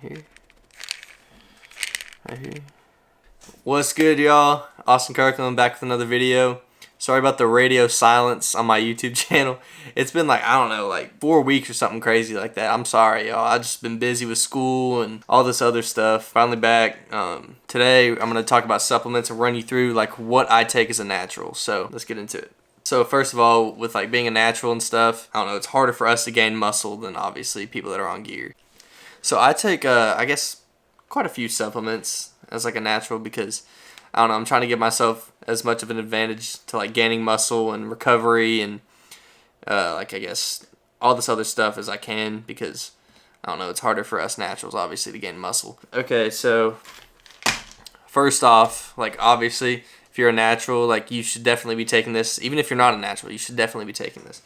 Right here. What's good, y'all? Austin Kirkland back with another video. Sorry about the radio silence on my YouTube channel. It's been like, I don't know, like 4 weeks or something crazy like that. I'm sorry, y'all. I've just been busy with school and all this other stuff. Finally back. Today, I'm going to talk about supplements and run you through like what I take as a natural. So let's get into it. So first of all, with like being a natural and stuff, I don't know, it's harder for us to gain muscle than obviously people that are on gear. So I take, I guess, quite a few supplements as like a natural because I don't know, I'm trying to give myself as much of an advantage to like gaining muscle and recovery and like I guess all this other stuff as I can because I don't know, it's harder for us naturals obviously to gain muscle. Okay, so first off, like obviously if you're a natural, like you should definitely be taking this. Even if you're not a natural, you should definitely be taking this.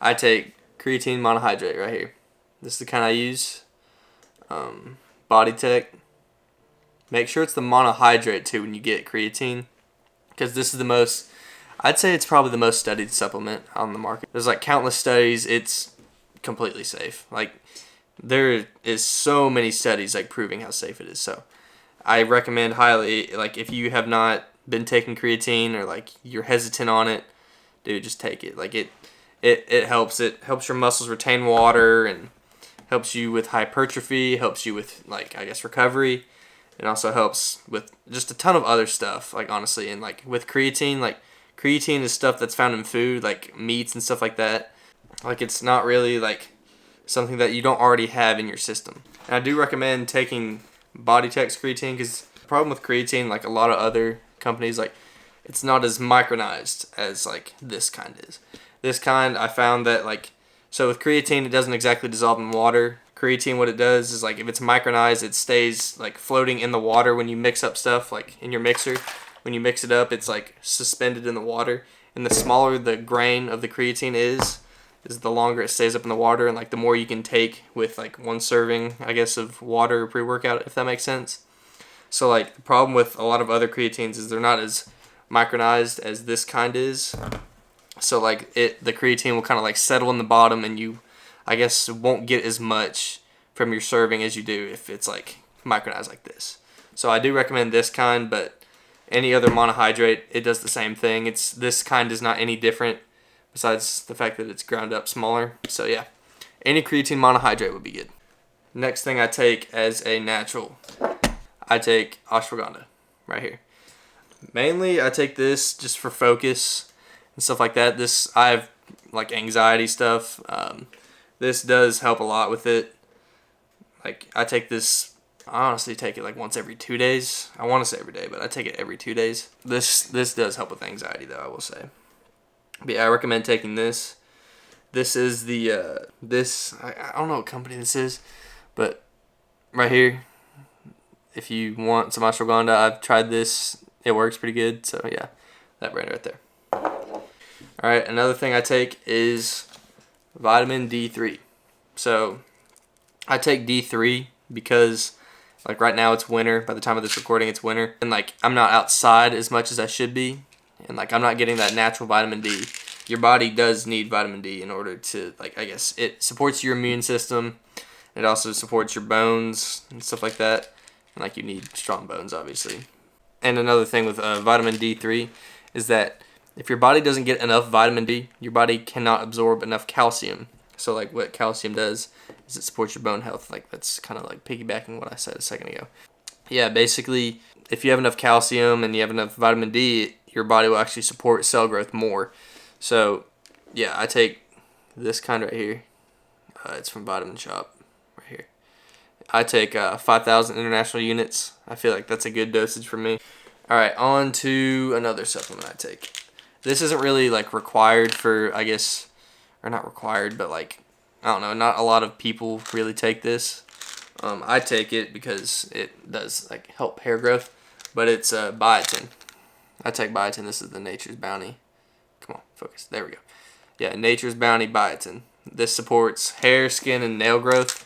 I take Creatine Monohydrate right here. This is the kind I use. BodyTech. Make sure it's the monohydrate too when you get creatine, because this is the most, I'd say it's probably the most studied supplement on the market. There's like countless studies. It's completely safe. Like there is so many studies like proving how safe it is. So I recommend highly, like if you have not been taking creatine or like you're hesitant on it, dude, just take it. Like it helps. It helps your muscles retain water and helps you with hypertrophy, helps you with like I guess recovery. It also helps with just a ton of other stuff, like honestly, and like with creatine, like creatine is stuff that's found in food, like meats and stuff like that. Like it's not really like something that you don't already have in your system. And I do recommend taking BodyTech's creatine because the problem with creatine, like a lot of other companies, like it's not as micronized as like this kind is. This kind, I found that like, so with creatine, it doesn't exactly dissolve in water. Creatine, what it does is like if it's micronized, it stays like floating in the water when you mix up stuff like in your mixer. When you mix it up, it's like suspended in the water. And the smaller the grain of the creatine is the longer it stays up in the water, and like the more you can take with like one serving, I guess, of water or pre-workout, if that makes sense. So like the problem with a lot of other creatines is they're not as micronized as this kind is. So like the creatine will kind of like settle in the bottom, and you, I guess, won't get as much from your serving as you do if it's like micronized like this. So I do recommend this kind, but any other monohydrate, it does the same thing. This kind is not any different besides the fact that it's ground up smaller. So yeah, any creatine monohydrate would be good. Next thing I take as a natural, I take ashwagandha right here. Mainly I take this just for focus and stuff like that. I have like anxiety stuff. This does help a lot with it. Like I take this, I honestly take it like once every 2 days. I want to say every day, but I take it every 2 days. This does help with anxiety though, I will say. But yeah, I recommend taking this. This is the, I don't know what company this is, but right here, if you want some ashwagandha, I've tried this. It works pretty good. So yeah, that brand right there. All right, another thing I take is vitamin D3. So I take D3 because like right now it's winter. By the time of this recording, it's winter. And like I'm not outside as much as I should be. And like I'm not getting that natural vitamin D. Your body does need vitamin D in order to, like, I guess it supports your immune system. It also supports your bones and stuff like that. And like you need strong bones, obviously. And another thing with vitamin D3 is that if your body doesn't get enough vitamin D, your body cannot absorb enough calcium. So like what calcium does is it supports your bone health. Like that's kind of like piggybacking what I said a second ago. Yeah, basically if you have enough calcium and you have enough vitamin D, your body will actually support cell growth more. So yeah, I take this kind right here. It's from Vitamin Shoppe right here. I take 5,000 international units. I feel like that's a good dosage for me. All right, on to another supplement I take. This isn't really like required for, I guess, or not required, but like, I don't know, not a lot of people really take this. I take it because it does like help hair growth, but it's biotin. I take biotin. This is the Nature's Bounty. Come on, focus. There we go. Yeah, Nature's Bounty biotin. This supports hair, skin, and nail growth.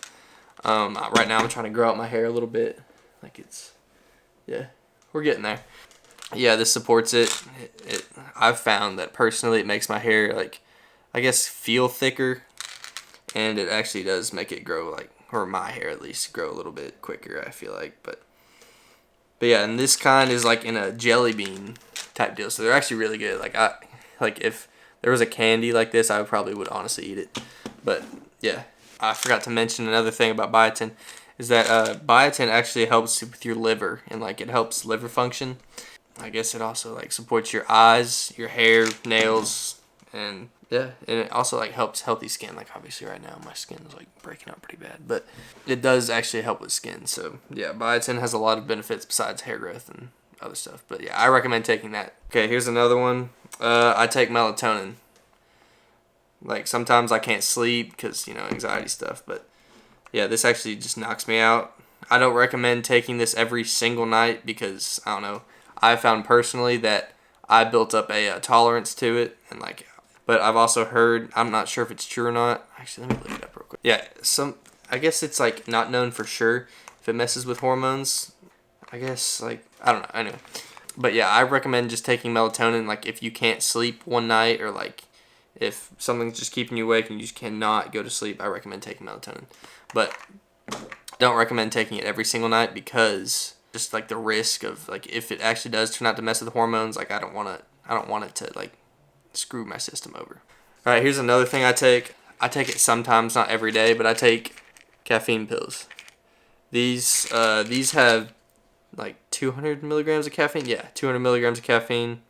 Right now I'm trying to grow out my hair a little bit. Like it's, yeah, we're getting there. Yeah, this supports it. I've found that personally it makes my hair like, I guess, feel thicker, and it actually does make it grow like or my hair at least, grow a little bit quicker, I feel like. But yeah, and this kind is like in a jelly bean type deal, so they're actually really good. Like if there was a candy like this, I probably would honestly eat it. But yeah, I forgot to mention another thing about biotin is that biotin actually helps with your liver, and like it helps liver function. I guess it also like supports your eyes, your hair, nails, and yeah, and it also like helps healthy skin. Like obviously right now my skin is like breaking out pretty bad, but it does actually help with skin. So yeah, biotin has a lot of benefits besides hair growth and other stuff. But yeah, I recommend taking that. Okay, here's another one. I take melatonin. Like sometimes I can't sleep because, you know, anxiety stuff, but yeah, this actually just knocks me out. I don't recommend taking this every single night because, I don't know, I found personally that I built up a tolerance to it, and like, but I've also heard, I'm not sure if it's true or not. Actually, let me look it up real quick. Yeah, I guess it's like not known for sure if it messes with hormones. I guess like, I don't know, anyway. But yeah, I recommend just taking melatonin like if you can't sleep one night, or like if something's just keeping you awake and you just cannot go to sleep, I recommend taking melatonin. But I don't recommend taking it every single night because just like the risk of like if it actually does turn out to mess with the hormones, like I don't want it to like screw my system over. All right, here's another thing I take. I take it sometimes, not every day, but I take caffeine pills. These have like 200 milligrams of caffeine. Yeah, 200 milligrams of caffeine.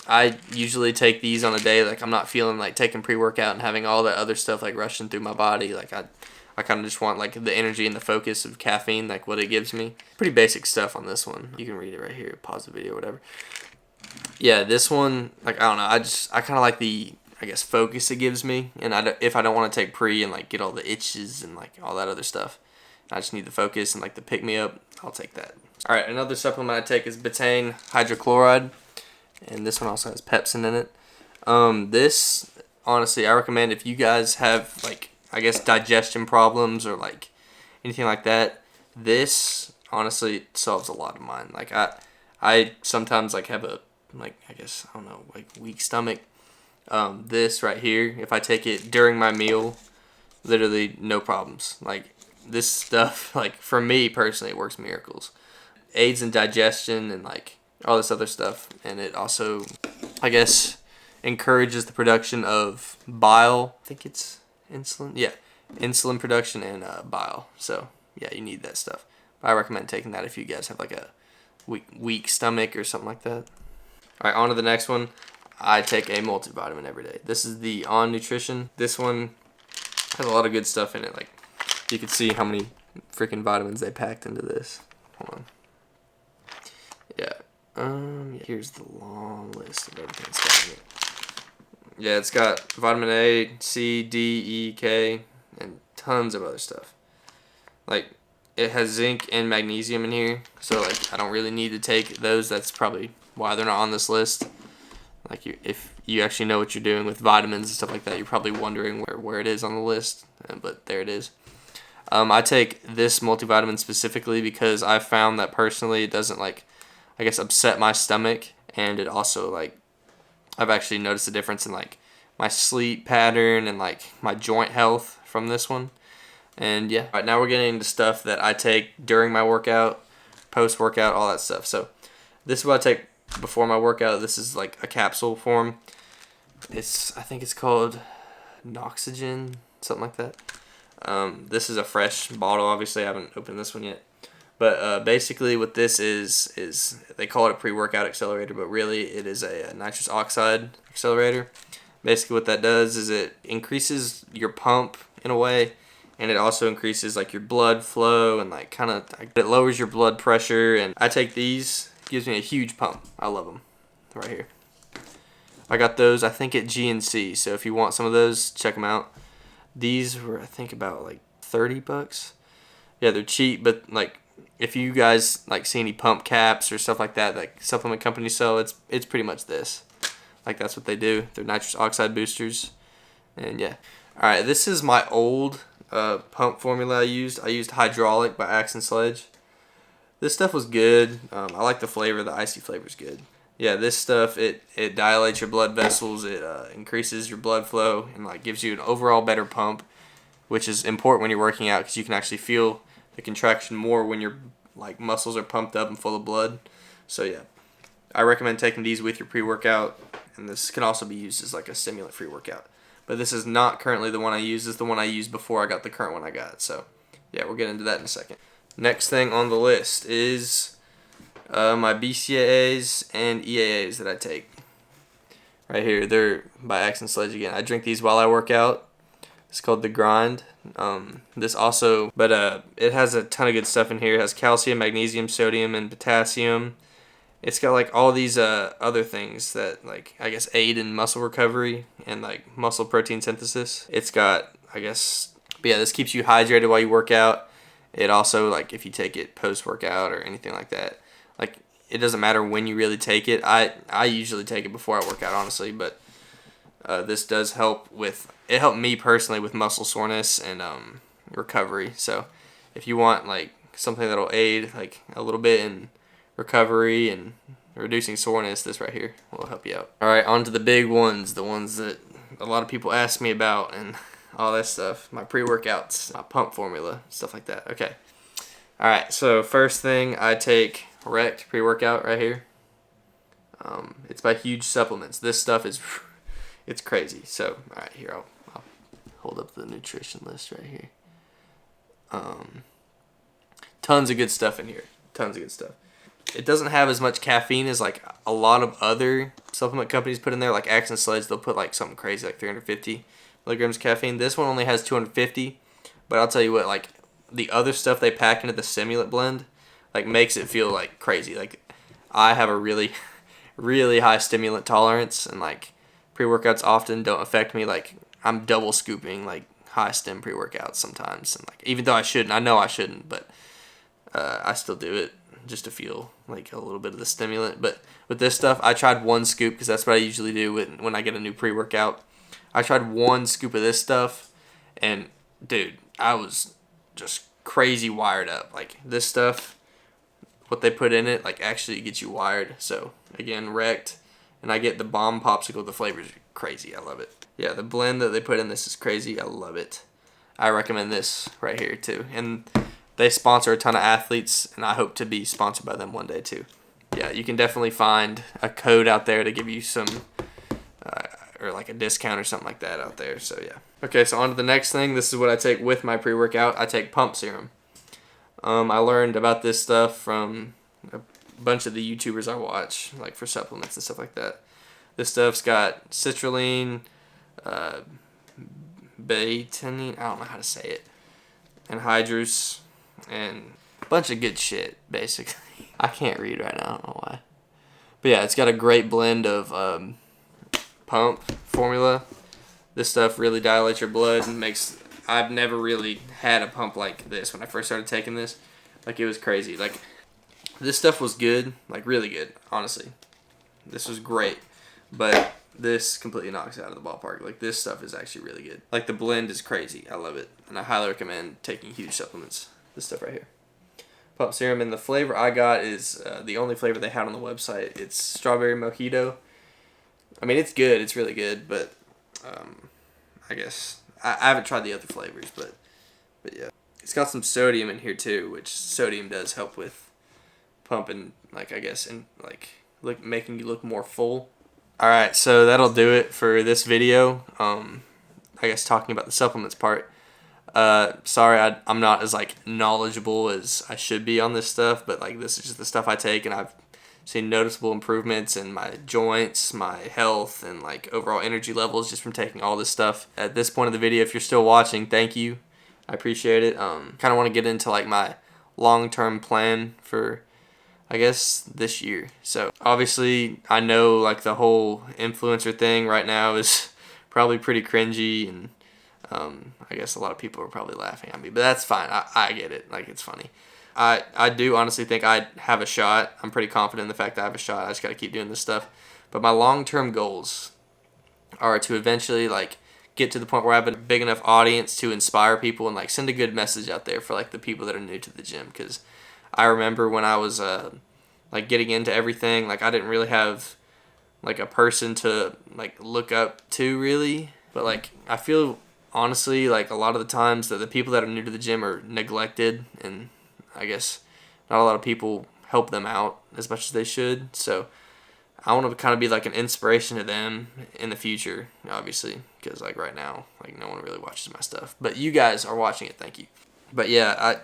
I usually take these on a day like I'm not feeling like taking pre-workout and having all that other stuff like rushing through my body. Like I kind of just want like the energy and the focus of caffeine, like what it gives me. Pretty basic stuff on this one. You can read it right here, pause the video, whatever. Yeah, this one, like I don't know, I kind of like the, I guess, focus it gives me. And if I don't want to take pre and like get all the itches and like all that other stuff, I just need the focus and like the pick me up, I'll take that. All right, another supplement I take is Betaine hydrochloride, and this one also has pepsin in it. This, honestly, I recommend if you guys have like, I guess, digestion problems or like anything like that. This honestly solves a lot of mine. Like I sometimes like have a, like, I guess, I don't know, like weak stomach. This right here, if I take it during my meal, literally no problems. Like this stuff, like for me personally, it works miracles. Aids in digestion and like all this other stuff, and it also, I guess, encourages the production of bile. I think it's insulin. Yeah, insulin production and bile. So yeah, you need that stuff. I recommend taking that if you guys have like a weak stomach or something like that. All right, on to the next one. I take a multivitamin every day. This is the On Nutrition. This one has a lot of good stuff in it. Like you can see how many freaking vitamins they packed into this. Hold on. Yeah. Here's the long list of everything that's got in it. Yeah, it's got vitamin A, C, D, E, K, and tons of other stuff. Like, it has zinc and magnesium in here, so like I don't really need to take those. That's probably why they're not on this list. Like, if you actually know what you're doing with vitamins and stuff like that, you're probably wondering where it is on the list, but there it is. I take this multivitamin specifically because I found that personally it doesn't like, I guess, upset my stomach, and it also like, I've actually noticed a difference in like my sleep pattern and like my joint health from this one. And yeah, right now we're getting into stuff that I take during my workout, post workout, all that stuff. So this is what I take before my workout. This is like a capsule form. I think it's called NOXOGEN, something like that. This is a fresh bottle. Obviously I haven't opened this one yet. But basically what this is they call it a pre-workout accelerator, but really it is a nitrous oxide accelerator. Basically what that does is it increases your pump in a way, and it also increases like your blood flow and like kind of, it lowers your blood pressure. And I take these, it gives me a huge pump. I love them. Right here. I got those, I think, at GNC, so if you want some of those, check them out. These were, I think, about like $30. Yeah, they're cheap, but like, if you guys like see any pump caps or stuff like that, like supplement companies sell, it's pretty much this. Like that's what they do. They're nitrous oxide boosters, and yeah. All right, this is my old pump formula I used. I used Hydraulic by Axe&Sledge. This stuff was good. I like the flavor. The icy flavor is good. Yeah, this stuff, it dilates your blood vessels. It increases your blood flow and like gives you an overall better pump, which is important when you're working out because you can actually feel the contraction more when your like muscles are pumped up and full of blood. So yeah, I recommend taking these with your pre-workout, and this can also be used as like a stimulant-free workout. But this is not currently the one I use. This is the one I used before I got the current one I got. So yeah, we'll get into that in a second. Next thing on the list is my BCAAs and EAAs that I take. Right here, they're by Axe&Sledge again. I drink these while I work out. It's called The Grind. This also, but it has a ton of good stuff in here. It has calcium, magnesium, sodium, and potassium. It's got like all these other things that like I guess aid in muscle recovery and like muscle protein synthesis. It's got I guess, but yeah, this keeps you hydrated while you work out. It also like if you take it post workout or anything like that, like it doesn't matter when you really take it. I usually take it before I work out honestly, but this does help with. It helped me personally with muscle soreness and recovery. So if you want like something that'll aid like a little bit in recovery and reducing soreness, this right here will help you out. Alright, on to the big ones, the ones that a lot of people ask me about and all that stuff. My pre-workouts, my pump formula, stuff like that. Okay. Alright, so first thing I take Rect pre-workout right here. It's by Huge Supplements. This stuff is it's crazy. So alright, here I'll hold up the nutrition list right here. Tons of good stuff in here. Tons of good stuff. It doesn't have as much caffeine as like a lot of other supplement companies put in there. Like Axe&Sledge, they'll put like something crazy like 350 milligrams of caffeine. This one only has 250. But I'll tell you what, like the other stuff they pack into the stimulant blend, like makes it feel like crazy. Like I have a really, really high stimulant tolerance, and like pre-workouts often don't affect me. Like I'm double scooping like high stim pre-workouts sometimes, and like even though I shouldn't, I know I shouldn't, but I still do it just to feel like a little bit of the stimulant. But with this stuff, I tried one scoop because that's what I usually do when I get a new pre-workout. I tried one scoop of this stuff, and dude, I was just crazy wired up. Like this stuff, what they put in it, like actually gets you wired. So again, Rect, and I get the bomb popsicle. The flavor's crazy. I love it. Yeah, the blend that they put in this is crazy. I love it. I recommend this right here too. And they sponsor a ton of athletes, and I hope to be sponsored by them one day too. Yeah, you can definitely find a code out there to give you some, or like a discount or something like that out there. So yeah. Okay, so on to the next thing. This is what I take with my pre-workout. I take pump serum. I learned about this stuff from a bunch of the YouTubers I watch, like for supplements and stuff like that. This stuff's got citrulline, Betaine, I don't know how to say it, and hydrous, and a bunch of good shit, basically. I can't read right now, I don't know why. But yeah, it's got a great blend of pump formula. This stuff really dilates your blood and makes... I've never really had a pump like this when I first started taking this. Like, it was crazy. Like, this stuff was good, like really good, honestly. This was great. But this completely knocks it out of the ballpark. Like, this stuff is actually really good. Like, the blend is crazy. I love it. And I highly recommend taking Huge Supplements. This stuff right here. Pump serum. And the flavor I got is the only flavor they had on the website. It's strawberry mojito. I mean, it's good. It's really good. But I guess I haven't tried the other flavors. But yeah. It's got some sodium in here too, which sodium does help with pumping, like, I guess, and like making you look more full. Alright, so that'll do it for this video. I guess talking about the supplements part. Sorry, I'm not as like knowledgeable as I should be on this stuff, but like this is just the stuff I take, and I've seen noticeable improvements in my joints, my health, and like overall energy levels just from taking all this stuff. At this point of the video, if you're still watching, thank you. I appreciate it. Kind of want to get into like my long-term plan for, I guess, this year. So obviously I know like the whole influencer thing right now is probably pretty cringy, and I guess a lot of people are probably laughing at me, but that's fine. I get it. Like, it's funny. I do honestly think I have a shot. I'm pretty confident in the fact that I have a shot. I just got to keep doing this stuff. But my long-term goals are to eventually like get to the point where I have a big enough audience to inspire people and like send a good message out there for like the people that are new to the gym. Because I remember when I was like getting into everything, like I didn't really have like a person to like look up to really. But like I feel honestly, like a lot of the times that the people that are new to the gym are neglected, and I guess not a lot of people help them out as much as they should. So I want to kind of be like an inspiration to them in the future, obviously, because like right now, like no one really watches my stuff, but you guys are watching it. Thank you. But yeah,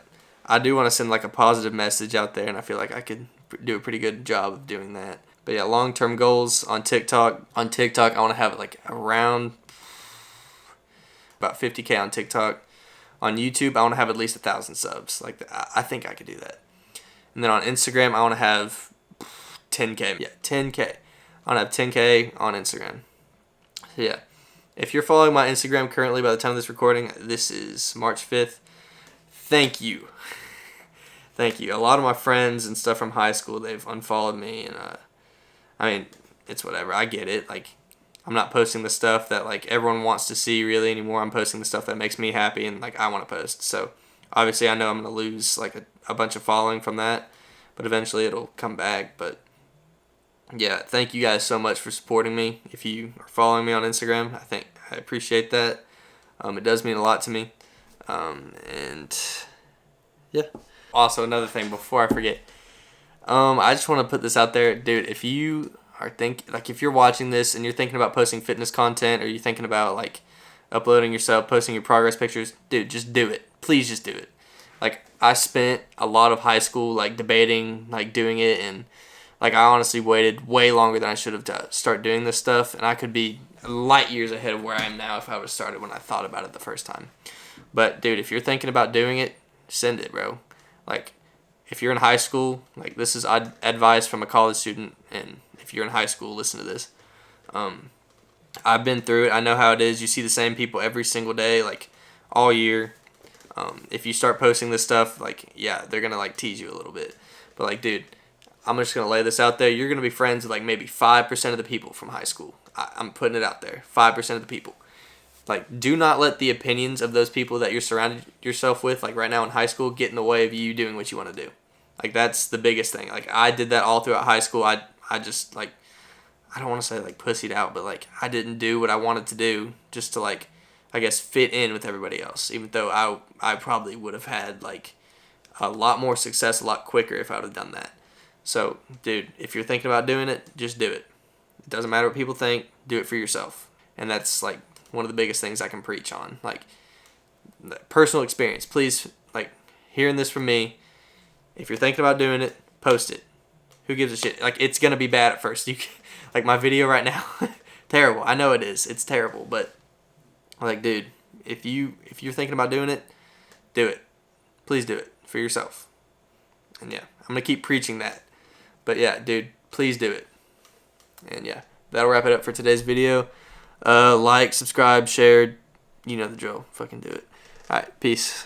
I do want to send like a positive message out there, and I feel like I could do a pretty good job of doing that. But yeah, long-term goals on TikTok. On TikTok, I want to have it like around about 50K on TikTok. On YouTube, I want to have at least 1,000 subs. Like I think I could do that. And then on Instagram, I want to have 10K. Yeah, 10K. I want to have 10K on Instagram. So yeah, if you're following my Instagram currently by the time of this recording, this is March 5th. Thank you. Thank you. A lot of my friends and stuff from high school, they've unfollowed me, and I mean, it's whatever. I get it. Like, I'm not posting the stuff that like everyone wants to see really anymore. I'm posting the stuff that makes me happy and like I want to post. So obviously I know I'm gonna lose like a bunch of following from that, but eventually it'll come back. But yeah, thank you guys so much for supporting me. If you are following me on Instagram, I appreciate that. It does mean a lot to me. And yeah. Also, another thing before I forget, I just want to put this out there, dude. If you are if you're watching this and you're thinking about posting fitness content, or you're thinking about like uploading yourself, posting your progress pictures, dude, just do it. Please just do it. Like, I spent a lot of high school like debating like doing it, and like I honestly waited way longer than I should have to start doing this stuff, and I could be light years ahead of where I am now if I would have started when I thought about it the first time. But dude, if you're thinking about doing it, send it, bro. Like, if you're in high school, like, this is advice from a college student, and if you're in high school, listen to this. I've been through it. I know how it is. You see the same people every single day, like, all year. If you start posting this stuff, like, yeah, they're going to, like, tease you a little bit. But, like, dude, I'm just going to lay this out there. You're going to be friends with, like, maybe 5% of the people from high school. I'm putting it out there. 5% of the people. Like, do not let the opinions of those people that you're surrounded yourself with, like right now in high school, get in the way of you doing what you want to do. Like, that's the biggest thing. Like, I did that all throughout high school. I just, like, I don't want to say, like, pussied out, but, like, I didn't do what I wanted to do just to, like, I guess, fit in with everybody else. Even though I probably would have had, like, a lot more success a lot quicker if I would have done that. So, dude, if you're thinking about doing it, just do it. It doesn't matter what people think. Do it for yourself. And that's, like, one of the biggest things I can preach on. Like, personal experience. Please, like, hearing this from me, if you're thinking about doing it, post it. Who gives a shit? Like, it's going to be bad at first. Like, my video right now, terrible. I know it is. It's terrible. But, like, dude, if you're thinking about doing it, do it. Please do it for yourself. And, yeah, I'm going to keep preaching that. But, yeah, dude, please do it. And, yeah, that'll wrap it up for today's video. Like, subscribe, share, you know the drill. Fucking do it. Alright, peace.